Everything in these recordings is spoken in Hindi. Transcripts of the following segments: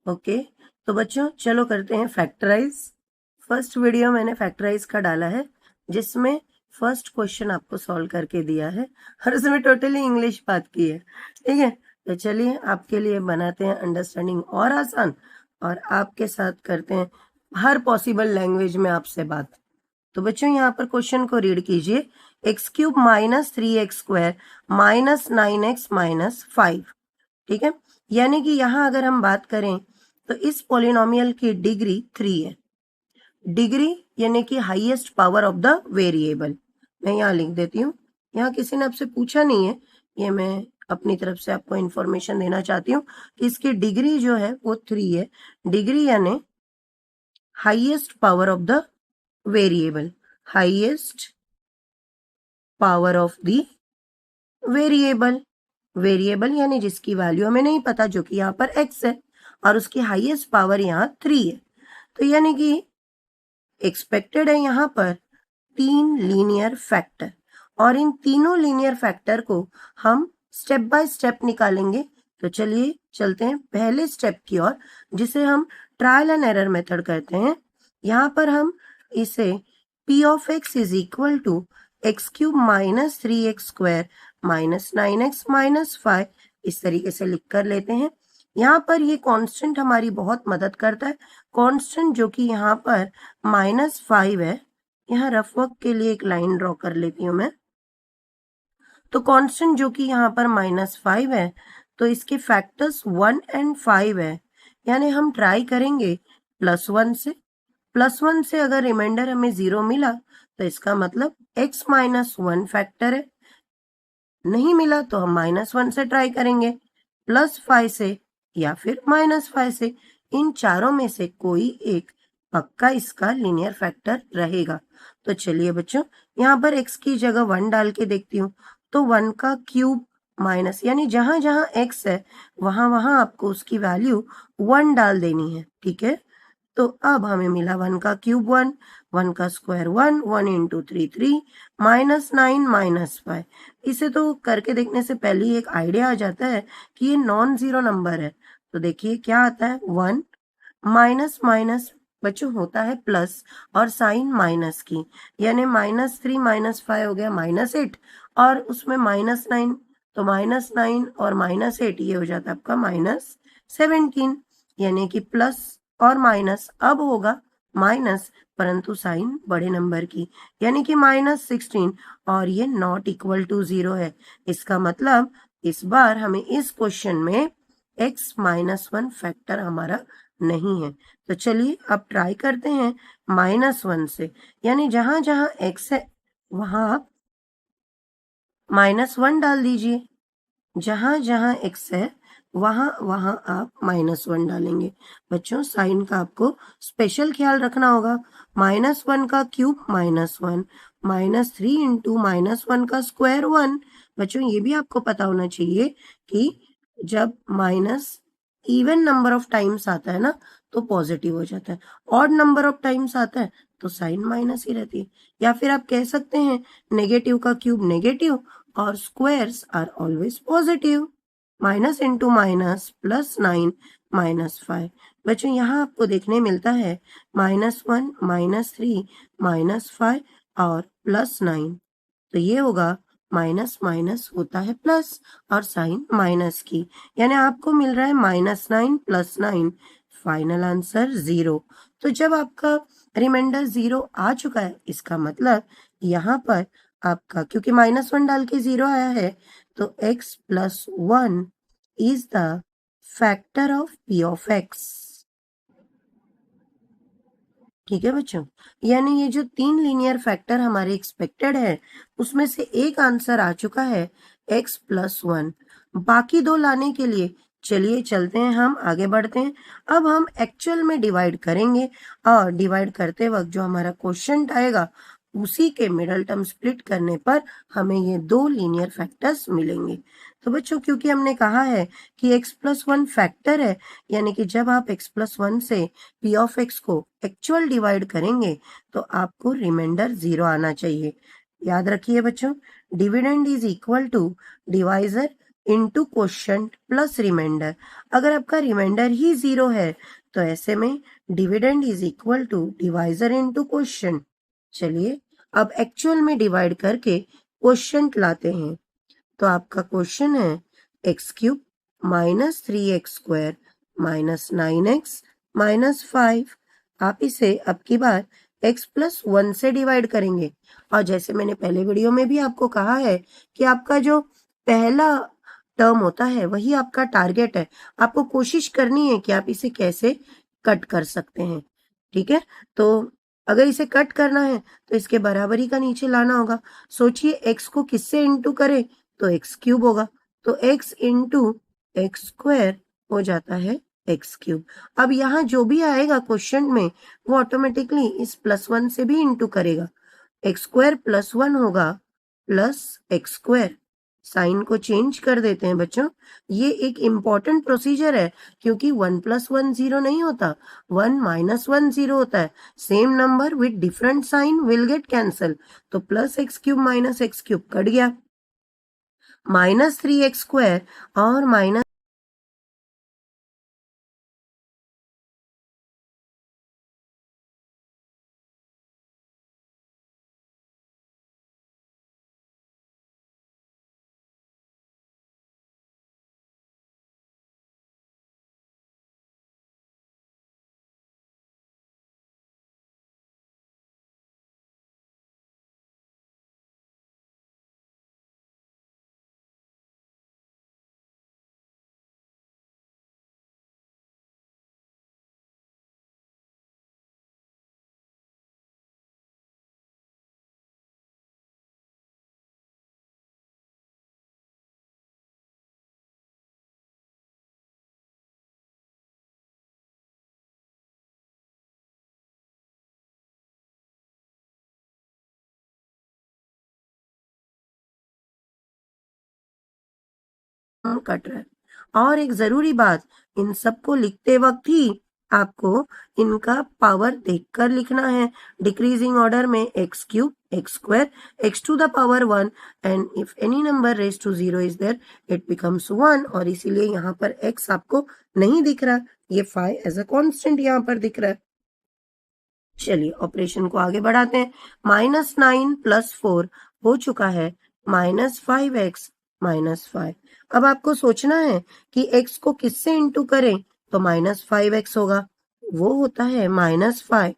ओके, तो बच्चों चलो करते हैं फैक्टराइज। फर्स्ट वीडियो मैंने फैक्टराइज का डाला है जिसमें फर्स्ट क्वेश्चन आपको सॉल्व करके दिया है और उसमें टोटली इंग्लिश बात की है। ठीक है, तो चलिए आपके लिए बनाते हैं अंडरस्टैंडिंग और आसान, और आपके साथ करते हैं हर पॉसिबल लैंग्वेज में आपसे बात। तो बच्चों यहाँ पर क्वेश्चन को रीड कीजिए, x³ minus 3x² minus 9x minus 5। ठीक है, यानी कि यहाँ अगर हम बात करें तो इस पॉलिनोमियल की डिग्री 3 है। डिग्री यानी कि highest power of the variable. मैं यहाँ लिख देती हूँ, यहाँ किसी ने आपसे पूछा नहीं है, ये मैं अपनी तरफ से आपको इंफॉर्मेशन देना चाहती हूँ कि इसकी डिग्री जो है वो 3 है। डिग्री यानी highest power of the variable, highest power of the variable. Variable यानी जिसकी वैल्यू हमें नहीं पता, जो कि यहाँ पर x है, और उसकी हाईएस्ट पावर यहाँ 3 है। तो यानी कि एक्सपेक्टेड है यहाँ पर 3 लीनियर फैक्टर, और इन तीनों लीनियर फैक्टर को हम स्टेप बाय स्टेप निकालेंगे। तो चलिए चलते हैं पहले स्टेप की ओर, जिसे हम ट्रायल एंड एरर मेथड कहते हैं। यहाँ पर हम इसे p of x is equal to x³ minus 3x² minus 9x minus 5 इस तरीके से लिख कर लेते हैं। यहाँ पर ये कांस्टेंट हमारी बहुत मदद करता है। कांस्टेंट जो कि यहाँ पर -5 है, यहाँ रफ वर्क के लिए एक लाइन ड्रॉ कर लेती हूँ मैं। तो कांस्टेंट जो कि यहाँ पर -5 है, तो इसके फैक्टर्स 1 एंड 5 है, यानी हम ट्राई करेंगे +1 से। +1 से अगर रिमाइंडर हमें 0 मिला तो इसका मतलब x -1 फैक्टर है। नहीं मिला तो हम -1 से ट्राई करेंगे, +5 से या फिर -5 से। इन चारों में से कोई एक पक्का इसका लीनियर फैक्टर रहेगा। तो चलिए बच्चों, यहाँ पर x की जगह 1 डाल के देखती हूँ। तो 1 का क्यूब माइनस, यानी जहां जहां x है वहां वहां आपको उसकी वैल्यू 1 डाल देनी है। ठीक है, तो अब हमें मिला 1 का क्यूब 1, 1 का स्क्वायर 1, 1 इंटू 3 3, -9 -5। इसे तो करके देखने से पहले ही एक आइडिया आ जाता है कि ये नॉन जीरो नंबर है। तो देखिए क्या आता है, 1 माइनस माइनस बच्चों होता है प्लस, और साइन माइनस की, यानी -3 -5 हो गया -8, और उसमें -9, तो -9 और -8 ये हो जाता है आपका -17, यानी कि प्लस और माइनस अब होगा माइनस, परंतु साइन बड़े नंबर की, यानी कि -16, और ये नॉट इक्वल टू 0 है। इसका मतलब इस बार हमें इस क्वेश्चन में x -1 फैक्टर हमारा नहीं है। तो चलिए अब ट्राई करते हैं -1 से, यानी जहां जहां x है वहां आप -1 डाल दीजिए, जहां जहां x है वहां वहां आप -1 डालेंगे। बच्चों साइन का आपको स्पेशल ख्याल रखना होगा। -1 का क्यूब -1, -3 इंटू -1 का स्क्वायर 1। बच्चों ये भी आपको पता होना चाहिए कि जब minus even number of times आता है ना तो पॉजिटिव हो जाता है, ऑड नंबर ऑफ टाइम्स आता है तो साइन माइनस ही रहती है। या फिर आप कह सकते हैं नेगेटिव का क्यूब नेगेटिव और squares are always positive. Minus into minus +9 -5। बच्चों यहाँ आपको देखने मिलता है -1 -3 -5 और +9, तो ये होगा माइनस माइनस होता है प्लस, और साइन माइनस की, यानी आपको मिल रहा है -9 +9, फाइनल आंसर 0। तो जब आपका रिमाइंडर 0 आ चुका है, इसका मतलब यहाँ पर आपका, क्योंकि -1 डाल के 0 आया है, तो x + 1 is the factor of p of x। ठीक है बच्चों, यानी ये जो 3 लीनियर फैक्टर हमारे एक्सपेक्टेड है उसमें से एक आंसर आ चुका है x + 1। बाकी 2 लाने के लिए चलिए चलते हैं, हम आगे बढ़ते हैं। अब हम एक्चुअल में डिवाइड करेंगे, और डिवाइड करते वक्त जो हमारा क्वेश्चन आएगा उसी के मिडल टर्म स्प्लिट करने पर हमें ये 2 लीनियर फैक्टर्स मिलेंगे। तो बच्चों क्योंकि हमने कहा है कि x + 1 फैक्टर है, यानी कि जब आप x + 1 से p ऑफ x को एक्चुअल डिवाइड करेंगे तो आपको रिमाइंडर 0 आना चाहिए। याद रखिए बच्चों, dividend is equal to divisor into quotient plus reminder. अगर आपका रिमाइंडर ही 0 है तो ऐसे में dividend is equal to divisor into quotient. चलिए अब एक्चुअल में डिवाइड करके क्वोशंट लाते हैं। तो आपका क्वेश्चन है x cube minus 3x square minus 9x minus 5। आप इसे अब की बार x प्लस 1 से डिवाइड करेंगे। और जैसे मैंने पहले वीडियो में भी आपको कहा है कि आपका जो पहला टर्म होता है वही आपका टारगेट है। आपको कोशिश करनी है कि आप इसे कैसे कट कर सकते हैं। ठीक है, तो अगर इसे कट करना है तो इसके बराबरी का नीचे लाना होगा। सोचिए x को किससे इंटू करें तो एक्स क्यूब होगा, तो x इंटू एक्स स्क्वायर हो जाता है एक्स क्यूब। अब यहाँ जो भी आएगा क्वेश्चन में वो ऑटोमेटिकली इस प्लस 1 से भी इंटू करेगा। एक्स स्क्वायर प्लस 1 होगा प्लस एक्स स्क्वायर। साइन को चेंज कर देते हैं बच्चों। ये एक इंपॉर्टेंट प्रोसीजर है क्योंकि 1 + 1 0 नहीं होता, 1 - 1 0 होता है। Same number with different sign will get cancel. तो plus X cube minus X cube cut गया, माइनस 3x स्क्वायर और माइनस कट रहा है। और एक जरूरी बात, इन सबको लिखते वक्त ही आपको इनका पावर देखकर लिखना है। डिक्रीजिंग ऑर्डर में x cube x square x to the power 1 and if any number raise to 0 is there it becomes 1। और इसीलिए यहाँ पर x आपको नहीं दिख रहा, ये 5 एज अ कांस्टेंट यहाँ पर दिख रहा है। चलिए ऑपरेशन को आगे बढ़ाते हैं। -9 + 4 हो चुका है -5x -5। अब आपको सोचना है कि x को किससे इंटू करें तो -5x होगा, वो होता है -5।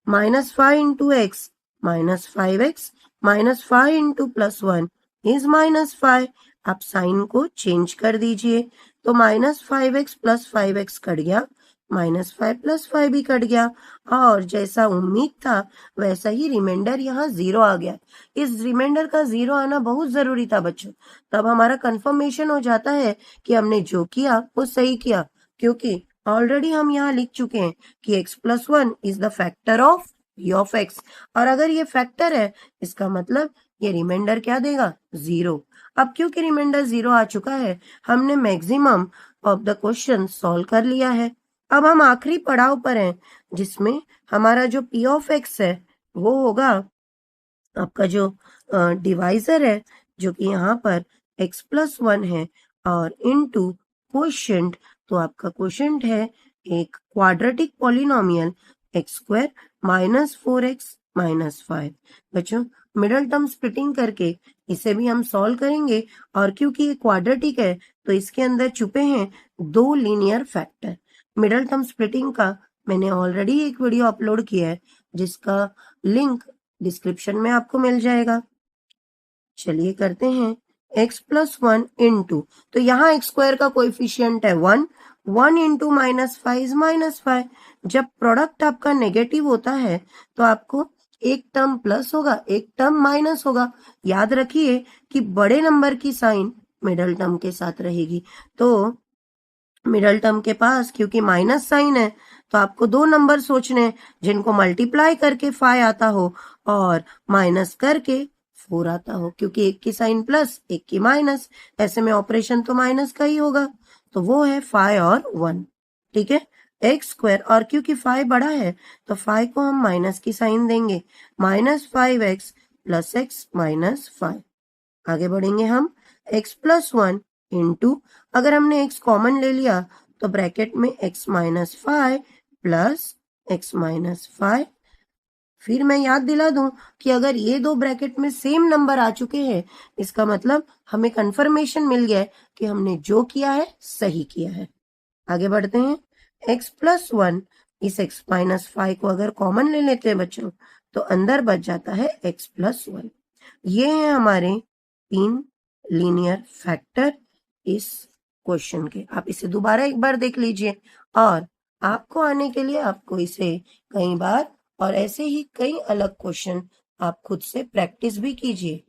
-5 into x -5x -5 into +1 is -5। आप साइन को चेंज कर दीजिए तो -5x + 5x कट गया, -5 + 5 भी कट गया और जैसा उम्मीद था वैसा ही रिमाइंडर यहाँ 0 आ गया। इस रिमाइंडर का 0 आना बहुत जरूरी था बच्चों, तब हमारा कंफर्मेशन हो जाता है कि हमने जो किया वो सही किया, क्योंकि ऑलरेडी हम यहाँ लिख चुके हैं कि x + 1 is the factor of p of x। और अगर ये फैक्टर है इसका मतलब ये रिमाइंडर क्या देगा 0। अब क्योंकि रिमाइंडर 0 आ चुका है हमने maximum of the question solve कर लिया है। अब हम आखिरी पड़ाव पर हैं जिसमें हमारा जो p ऑफ x है वो होगा आपका जो डिवाइजर है, जो कि यहाँ पर x + 1 है और इनटू क्वोशिएंट। तो आपका क्वोशिएंट है एक क्वाड्रेटिक पॉलिनोमियल x² -4x -5। बच्चों मिडल टर्म स्प्लिटिंग करके इसे भी हम सॉल्व करेंगे और क्योंकि ये क्वाड्रेटिक है तो इसके अंदर छुपे हैं 2 linear factor. Middle term splitting का मैंने ऑलरेडी एक वीडियो अपलोड किया है जिसका लिंक डिस्क्रिप्शन में आपको मिल जाएगा। चलिए करते हैं x + 1 इंटू, तो यहाँ x² का कोएफिशिएंट है 1, 1 इंटू -5 इज -5। जब प्रोडक्ट आपका नेगेटिव होता है तो आपको एक टर्म प्लस होगा एक टर्म माइनस होगा। याद रखिए कि बड़े नंबर की साइन मिडल टर्म के साथ रहेगी। तो मिडल टर्म के पास क्योंकि माइनस साइन है तो आपको 2 नंबर सोचने हैं जिनको मल्टीप्लाई करके 5 आता हो और माइनस करके 4 आता हो, क्योंकि एक की साइन प्लस एक की माइनस, ऐसे में ऑपरेशन तो माइनस का ही होगा। तो वो है 5 और 1। ठीक है, x² और क्योंकि 5 बड़ा है तो 5 को हम माइनस की साइन देंगे, -5x + x -5। आगे बढ़ेंगे हम x + 1 इंटू, अगर हमने x कॉमन ले लिया तो ब्रैकेट में x minus 5 plus x minus 5। फिर मैं याद दिला दूं कि अगर ये दो ब्रैकेट में सेम नंबर आ चुके हैं, इसका मतलब हमें कंफर्मेशन मिल गया है कि हमने जो किया है सही किया है। आगे बढ़ते हैं। x प्लस 1, इस x माइनस 5 को अगर कॉमन ले लेते हैं बच्चों तो अंदर बच जाता है x प्लस 1। ये है हमारे 3 लीनियर फैक्टर इस क्वेश्चन के। आप इसे दोबारा एक बार देख लीजिए और आपको आने के लिए आपको इसे कई बार और ऐसे ही कई अलग क्वेश्चन आप खुद से प्रैक्टिस भी कीजिए।